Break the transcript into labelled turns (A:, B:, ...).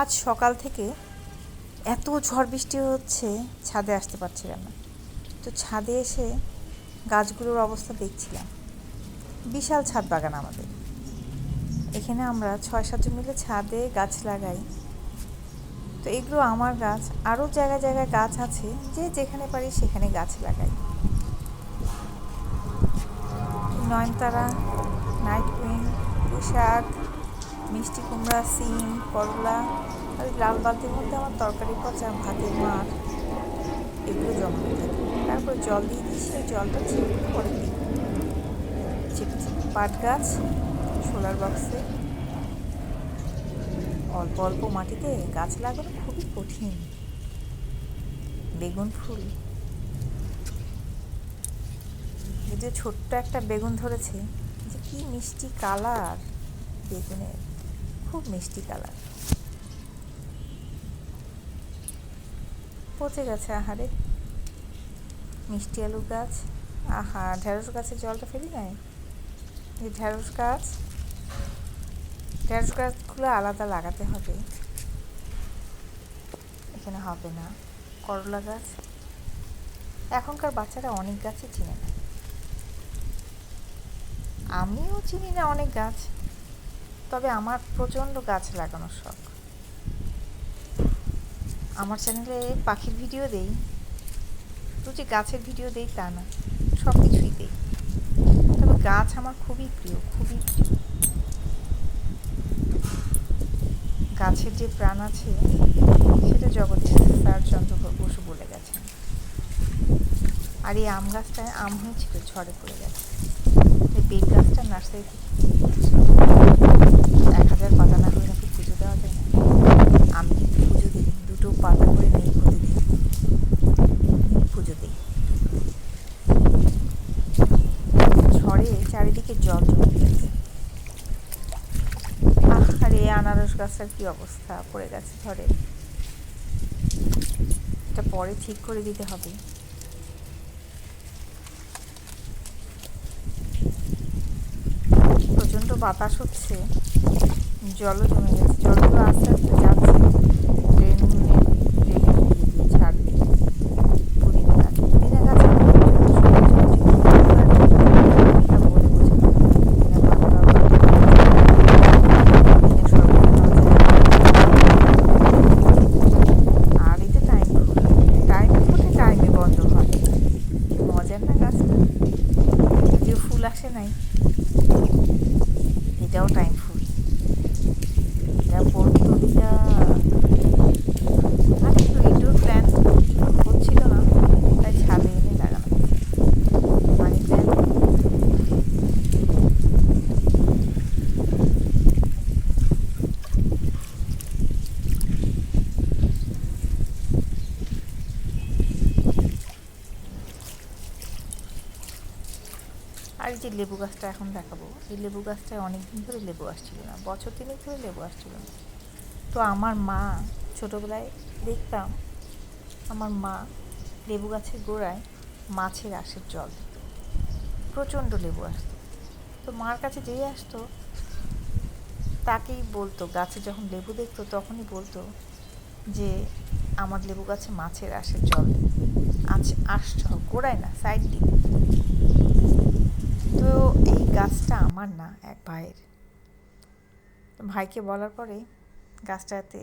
A: আজ সকাল থেকে এত ঝড় বৃষ্টি হচ্ছে, ছাদে আসতে পারছিলাম না। তো ছাদে এসে গাছগুলোর অবস্থা দেখছিলাম। বিশাল ছাদ বাগান আমাদের এখানে। আমরা 6-7 জন মিলে ছাদে গাছ লাগাই। তো এগুলো আমার গাছ। আরও জায়গায় জায়গায় গাছ আছে, যে যেখানে পারি সেখানে গাছ লাগাই। নয়নতারা, নাইট কুইন, পুঁইশাক, মিষ্টি কুমড়া, সিম, করলা, আর লাল বালতির মধ্যে আমার তরকারি পচা, ভাতের মার এগুলো জমানো থাকে। তারপর জল দিয়ে দিই, সেই জলটা ছিটে পরে দিই। পাট গাছ সোলার বক্সে। অল্প অল্প মাটিতে গাছ লাগানো খুবই কঠিন। বেগুন ফুল, যদিও ছোট্ট একটা বেগুন ধরেছে, যে কি মিষ্টি কালার বেগুনের, খুব মিষ্টি কালার। পচে গেছে আহারে। মিষ্টি আলু গাছ, আহা, ঢেঁড়স গাছের জলটা ফেলি নাই। যে ঢেঁড়স গাছগুলো আলাদা লাগাতে হবে, এখানে হবে না। করলা গাছ, এখনকার বাচ্চারা অনেক গাছই চিনে না, আমিও চিনি না অনেক গাছ। তবে আমার প্রচণ্ড গাছ লাগানোর শখ। আমার চ্যানেলে পাখির ভিডিও দেই, তো যে গাছের ভিডিও দেই তা না, সব কিছুই দেই। তবে গাছ আমার খুবই প্রিয়, খুবই প্রিয়। গাছের যে প্রাণ আছে সেটা জগদীশ স্যার চন্দ্র বসু বলে গেছেন। আর এই আম গাছটায় আম হয়েছিল, ঝড়ে পড়ে গেছে। এই বেল গাছটা নার্সারি থেকে 1000 পাতা না হলে নাকি পুজো দেওয়া যায় না। আমি কিন্তু পুজো দিই, 2টো পাতা করে নেই প্রতিদিন পুজো দিই। ঝড়ে চারিদিকে জল জমে গেছে। আর এই আনারস গাছটার কি অবস্থা, পড়ে গেছে ঝড়ে। এটা পরে ঠিক করে দিতে হবে। প্রচণ্ড বাতাস হচ্ছে, জলও জমে গেছে। জলগুলো আস্তে আস্তে যাচ্ছে ড্রেনে দিয়ে ছাড় দিয়ে। পুদিনা গাছ বলে বোঝাতে আর এতে টাইম ফুটে টাইমে বন্ধ হয়। মজার না গাছটা, যদিও ফুল আসে নাই। এটাও টাইম ফুল, এটা পর্তুলিকা। আর একটু ইনডোর প্ল্যান্ট হচ্ছিল না, তাই ছাদে এনে লাগানো হয়েছে। মানি প্ল্যান্ট, আর এই যে লেবু গাছটা এখন দেখাবো। এই লেবু গাছটায় অনেকদিন ধরে লেবু আসছিল না, বছর 3 ধরে লেবু আসছিল না। তো আমার মা, ছোটোবেলায় দেখতাম আমার মা লেবু গাছের গোড়ায় মাছের আঁশের জল দিত, প্রচণ্ড লেবু আসতো। তো মার কাছে যেই আসতো তাকেই বলতো, গাছে যখন লেবু দেখতো তখনই বলতো যে আমার লেবু গাছে মাছের আঁশের জল আসছ গোড়ায় না, সাইড দিয়ে। তো এই গাছটা আমার না, এক ভাইয়ের। ভাইকে বলার পরে গাছটাতে